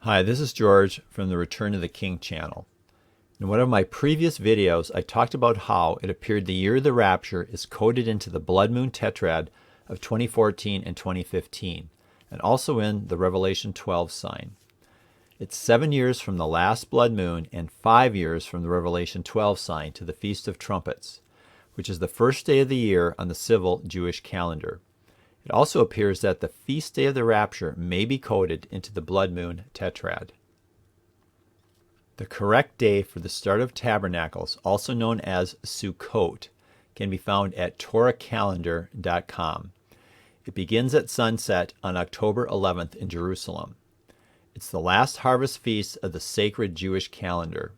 Hi, this is George from the Return of the King channel. In one of my previous videos, I talked about how it appeared the year of the Rapture is coded into the Blood Moon Tetrad of 2014 and 2015, and also in the Revelation 12 sign. It's 7 years from the last blood moon and 5 years from the Revelation 12 sign to the Feast of Trumpets, which is the first day of the year on the civil Jewish calendar. It also appears that the feast day of the Rapture may be coded into the Blood Moon Tetrad. The correct day for the start of Tabernacles, also known as Sukkot, can be found at torahcalendar.com. It begins at sunset on October 11th in Jerusalem. It's the last harvest feast of the sacred Jewish calendar.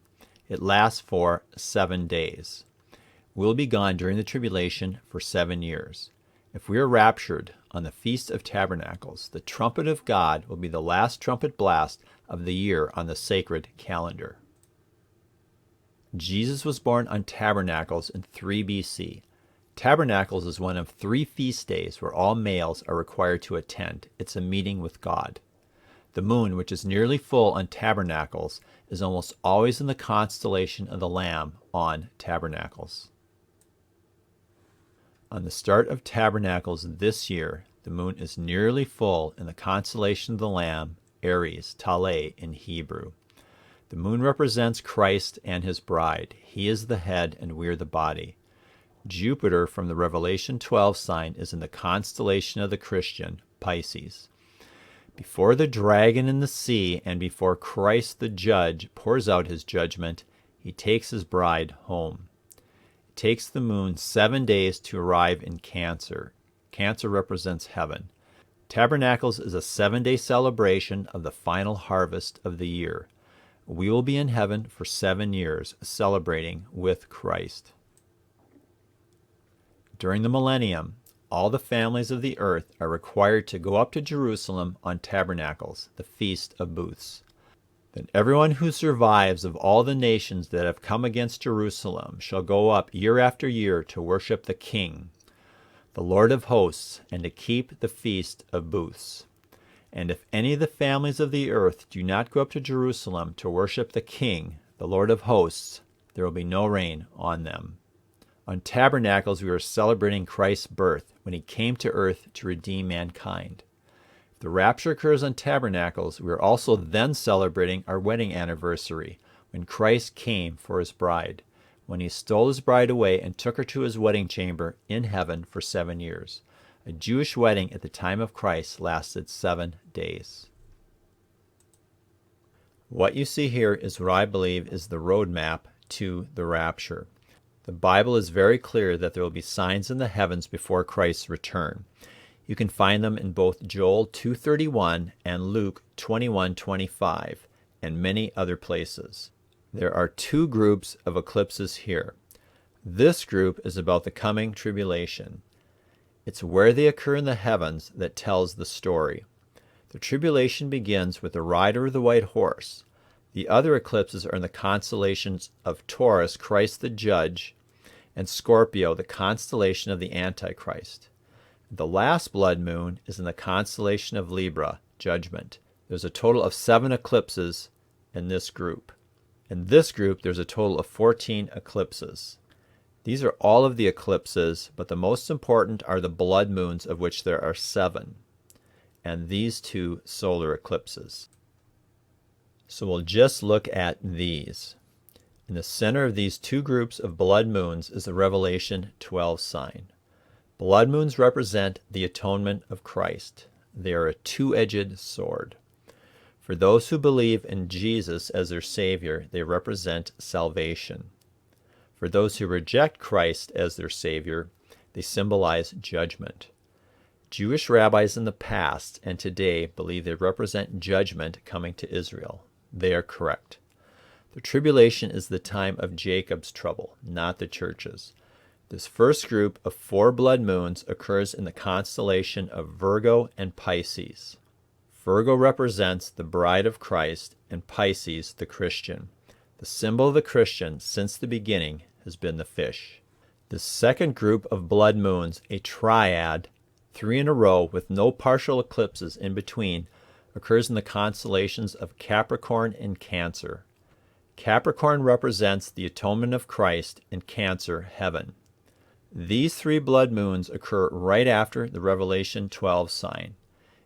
It lasts for 7 days. We'll be gone during the tribulation for 7 years. If we are raptured on the Feast of Tabernacles, the trumpet of God will be the last trumpet blast of the year on the sacred calendar. Jesus was born on Tabernacles in 3 BC. Tabernacles is one of 3 feast days where all males are required to attend. It's a meeting with God. The moon, which is nearly full on Tabernacles, is almost always in the constellation of the Lamb on Tabernacles. On the start of Tabernacles this year, the moon is nearly full in the constellation of the Lamb, Aries, Taleh in Hebrew. The moon represents Christ and his bride. He is the head and we're the body. Jupiter from the Revelation 12 sign is in the constellation of the Christian, Pisces. Before the dragon in the sea and before Christ the judge pours out his judgment, he takes his bride home. It takes the moon 7 days to arrive in Cancer. Cancer represents heaven. Tabernacles is a 7-day celebration of the final harvest of the year. We will be in heaven for 7 years, celebrating with Christ. During the millennium, all the families of the earth are required to go up to Jerusalem on Tabernacles, the Feast of Booths. Then everyone who survives of all the nations that have come against Jerusalem shall go up year after year to worship the King, the Lord of hosts, and to keep the Feast of Booths. And if any of the families of the earth do not go up to Jerusalem to worship the King, the Lord of hosts, there will be no rain on them. On Tabernacles we are celebrating Christ's birth when he came to earth to redeem mankind. If the rapture occurs on Tabernacles, we are also then celebrating our wedding anniversary when Christ came for his bride, when he stole his bride away and took her to his wedding chamber in heaven for 7 years. A Jewish wedding at the time of Christ lasted 7 days. What you see here is what I believe is the roadmap to the rapture. The Bible is very clear that there will be signs in the heavens before Christ's return. You can find them in both Joel 2:31 and Luke 21:25 and many other places. There are 2 groups of eclipses here. This group is about the coming tribulation. It's where they occur in the heavens that tells the story. The tribulation begins with the rider of the white horse. The other eclipses are in the constellations of Taurus, Christ the Judge, and Scorpio, the constellation of the Antichrist. The last blood moon is in the constellation of Libra, Judgment. There's a total of 7 eclipses in this group. In this group, there's a total of 14 eclipses. These are all of the eclipses, but the most important are the blood moons, of which there are 7, and these 2 solar eclipses. So we'll just look at these. In the center of these 2 groups of blood moons is the Revelation 12 sign. Blood moons represent the atonement of Christ. They are a 2-edged sword. For those who believe in Jesus as their Savior, they represent salvation. For those who reject Christ as their Savior, they symbolize judgment. Jewish rabbis in the past and today believe they represent judgment coming to Israel. They are correct. The tribulation is the time of Jacob's trouble, not the church's. This first group of 4 blood moons occurs in the constellation of Virgo and Pisces. Virgo represents the bride of Christ and Pisces the Christian. The symbol of the Christian since the beginning has been the fish. The second group of blood moons, a triad, 3 in a row with no partial eclipses in between, occurs in the constellations of Capricorn and Cancer. Capricorn represents the atonement of Christ, and Cancer, heaven. These 3 blood moons occur right after the Revelation 12 sign.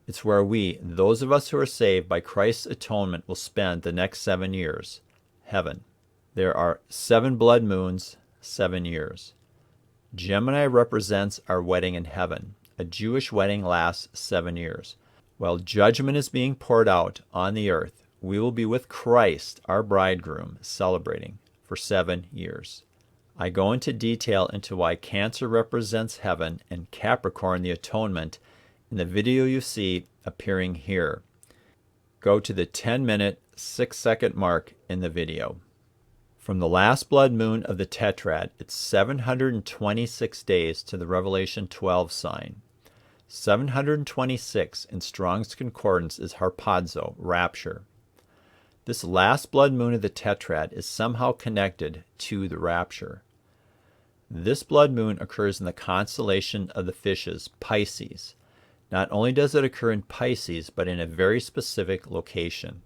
It's where we, those of us who are saved by Christ's atonement, will spend the next 7 years. Heaven. There are 7 blood moons, 7 years. Gemini represents our wedding in heaven. A Jewish wedding lasts 7 years. While judgment is being poured out on the earth, we will be with Christ, our bridegroom, celebrating for 7 years. I go into detail into why Cancer represents heaven and Capricorn the atonement in the video you see appearing here. Go to the 10-minute, 6-second mark in the video. From the last blood moon of the Tetrad, it's 726 days to the Revelation 12 sign. 726 in Strong's Concordance is harpazo, rapture. This last blood moon of the Tetrad is somehow connected to the rapture. This blood moon occurs in the constellation of the fishes, Pisces. Not only does it occur in Pisces, but in a very specific location.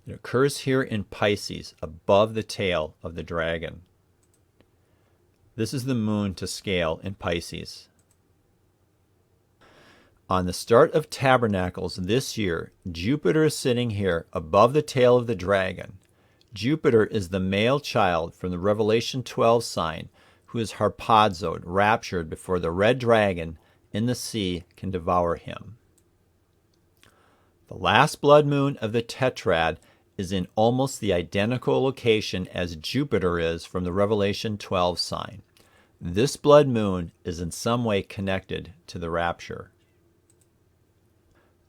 It occurs here in Pisces, above the tail of the dragon. This is the moon to scale in Pisces. On the start of Tabernacles this year, Jupiter is sitting here above the tail of the dragon. Jupiter is the male child from the Revelation 12 sign who is harpazoed, raptured before the red dragon in the sea can devour him. The last blood moon of the Tetrad is in almost the identical location as Jupiter is from the Revelation 12 sign. This blood moon is in some way connected to the rapture.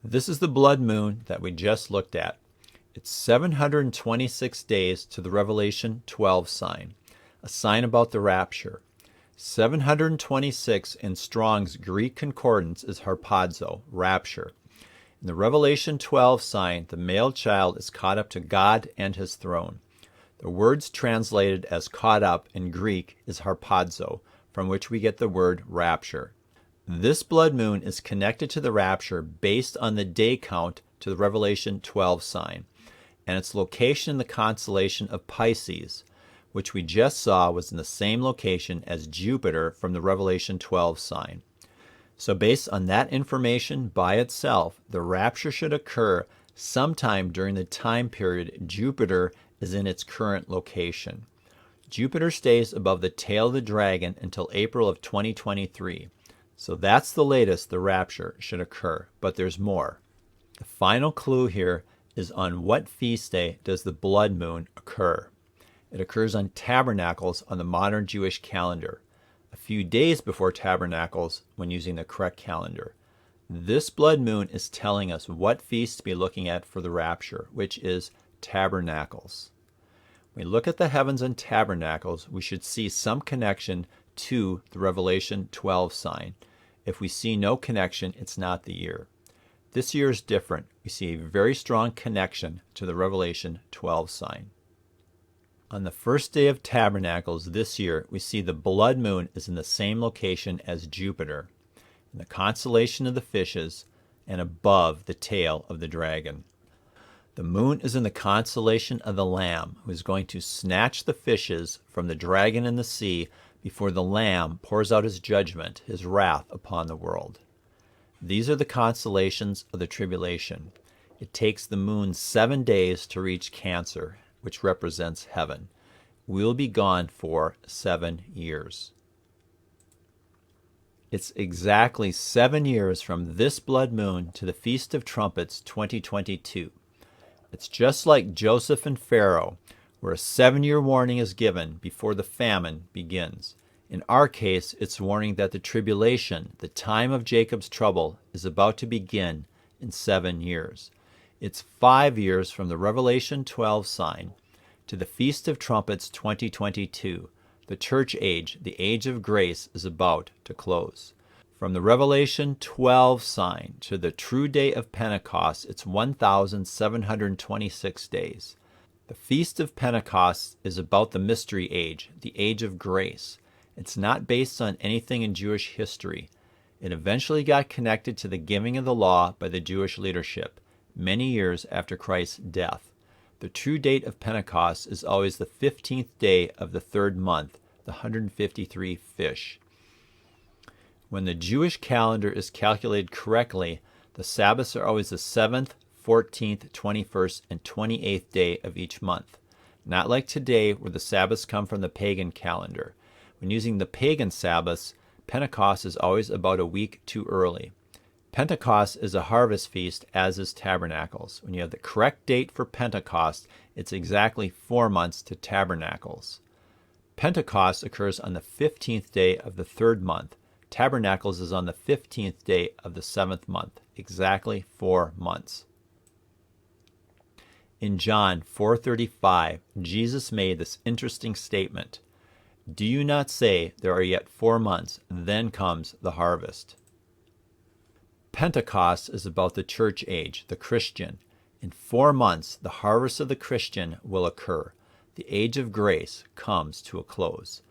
This is the blood moon that we just looked at. It's 726 days to the Revelation 12 sign, a sign about the rapture. 726 in Strong's Greek Concordance is harpazo, rapture. In the Revelation 12 sign, the male child is caught up to God and his throne. The words translated as caught up in Greek is harpazo, from which we get the word rapture. This blood moon is connected to the rapture based on the day count to the Revelation 12 sign, and its location in the constellation of Pisces, which we just saw was in the same location as Jupiter from the Revelation 12 sign. So based on that information by itself, the rapture should occur sometime during the time period Jupiter is in its current location. Jupiter stays above the tail of the dragon until April of 2023. So that's the latest the rapture should occur, but there's more. The final clue here is on what feast day does the blood moon occur. It occurs on Tabernacles on the modern Jewish calendar, a few days before Tabernacles when using the correct calendar. This blood moon is telling us what feast to be looking at for the rapture, which is Tabernacles. When we look at the heavens on Tabernacles, we should see some connection to the Revelation 12 sign. If we see no connection, it's not the year. This year is different. We see a very strong connection to the Revelation 12 sign. On the first day of Tabernacles this year, we see the blood moon is in the same location as Jupiter, in the constellation of the fishes, and above the tail of the dragon. The moon is in the constellation of the Lamb, who is going to snatch the fishes from the dragon in the sea before the Lamb pours out his judgment, his wrath upon the world. These are the constellations of the tribulation. It takes the moon 7 days to reach Cancer, which represents heaven. We will be gone for 7 years. It's exactly 7 years from this blood moon to the Feast of Trumpets 2022. It's just like Joseph and Pharaoh, where a 7-year warning is given before the famine begins. In our case, it's warning that the tribulation, the time of Jacob's trouble, is about to begin in 7 years. It's 5 years from the Revelation 12 sign to the Feast of Trumpets 2022. The church age, the age of grace, is about to close. From the Revelation 12 sign to the true day of Pentecost, it's 1,726 days. The Feast of Pentecost is about the mystery age, the age of grace. It's not based on anything in Jewish history. It eventually got connected to the giving of the law by the Jewish leadership, many years after Christ's death. The true date of Pentecost is always the 15th day of the third month, the 153 fish. When the Jewish calendar is calculated correctly, the Sabbaths are always the 7th, 14th, 21st, and 28th day of each month. Not like today, where the Sabbaths come from the pagan calendar. When using the pagan Sabbaths, Pentecost is always about a week too early. Pentecost is a harvest feast, as is Tabernacles. When you have the correct date for Pentecost, it's exactly 4 months to Tabernacles. Pentecost occurs on the 15th day of the third month. Tabernacles is on the 15th day of the 7th month, exactly 4 months. In John 4:35, Jesus made this interesting statement, "Do you not say there are yet 4 months, then comes the harvest?" Pentecost is about the church age, the Christian. In 4 months, the harvest of the Christian will occur. The age of grace comes to a close.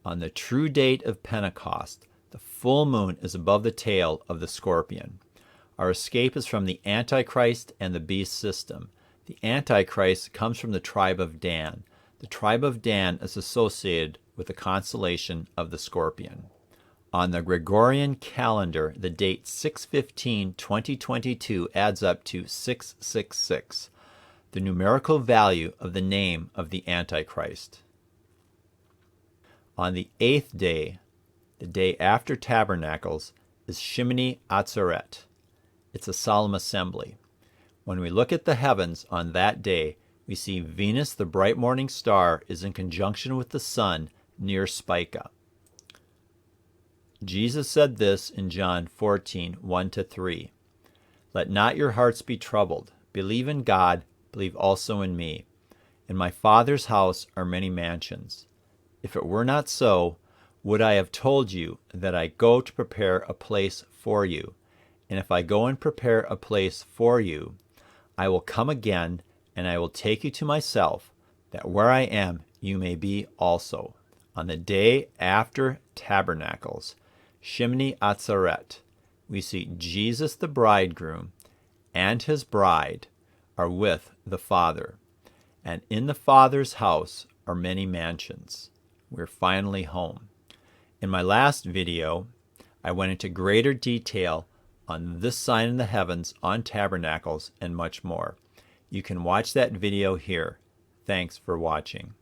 On the true date of Pentecost, the full moon is above the tail of the scorpion. Our escape is from the Antichrist and the beast system. The Antichrist comes from the tribe of Dan. The tribe of Dan is associated with the constellation of the Scorpion. On the Gregorian calendar, the date 6/15/2022 adds up to 666, the numerical value of the name of the Antichrist. On the 8th day, the day after Tabernacles, is Shemini Atzeret. It's a solemn assembly. When we look at the heavens on that day, we see Venus, the bright morning star, is in conjunction with the sun near Spica. Jesus said this in John 14:1-3. "Let not your hearts be troubled. Believe in God, believe also in me. In my Father's house are many mansions. If it were not so, would I have told you that I go to prepare a place for you? And if I go and prepare a place for you, I will come again, and I will take you to myself, that where I am you may be also." On the day after Tabernacles, Shemini Atzeret, we see Jesus the bridegroom and his bride are with the Father. And in the Father's house are many mansions. We're finally home. In my last video, I went into greater detail on this sign in the heavens, on Tabernacles, and much more. You can watch that video here. Thanks for watching.